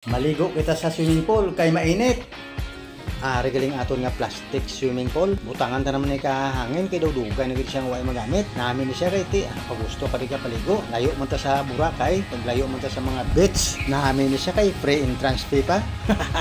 Maligo kita sa swimming pool kay mainit. Regaling aton nga plastic swimming pool. Butangan ta naman ni kahangin kay daw dugay na gid siyang way magamit. Namin ni siya kay ti pag gusto ka di ka paligo. Layo man ta sa Boracay, pag layo man ta sa mga beach. Namin ni siya kay free entrance fee pa.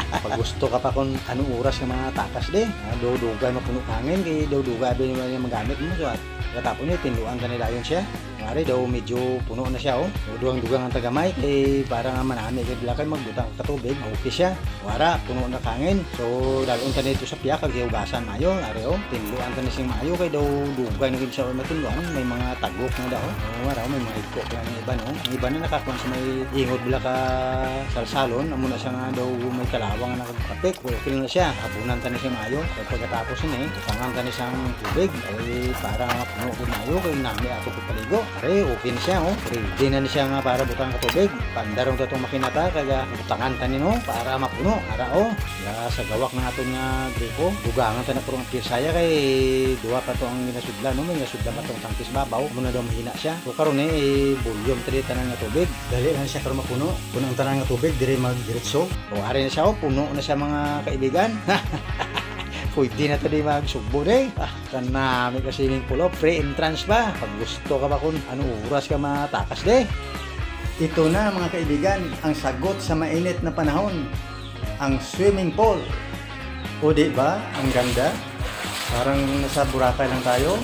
Pag gusto ka pa kung anong oras nga mga takas di. Daw dugay mapuno hangin kay daw dugay ba niya magamit mo so. Katapos ni tinduan kanila yon siya. Mari daw medyo puno na siya Dugang-dugang ang tagamay kay para nga manami kay bila kay magbutang ka tubig. Okay siya. Wara puno na hangin. So dalon ta dito sa piyak kag hiugasan mayo ari tinduan ta ni sing mayo kay daw dugay na gid siya matinduan may mga tagok na daw. Wara may mga ikot lang ng iba no. Ang iba na nakakuan sa may ingod bila ka salsalon amo na siya nga daw may kalawang na nakapik. Okay na siya. Habunan ta ni sing mayo. Pagkatapos ni tutangan ta ni siyang tubig ay para puno gid mayo kay nami ato pagpaligo. Are okay na siya ready na ni siya nga para butang ka tubig. Pandarong ta tong makinata kaya butangan ta ni no para mapuno. Ara sa gawak ng aton nga gripo. Dugangan ta na purong pirsaya kay duha pa to ang ginasudlan no may nasudlan pa tong tangkis babaw. Muna daw mahina siya. So karon volume 3 tanan nga tubig. Dali lang siya karon mapuno. Puno ang tanan nga tubig dire magdiretso. O ari na siya puno na siya mga kaibigan. Pwede na tayo magsugbo na kanami ka swimming pool free entrance pa pag gusto ka ba kung ano oras ka matakas ito na mga kaibigan ang sagot sa mainit na panahon ang swimming pool o di ba ang ganda parang nasa Boracay lang tayo.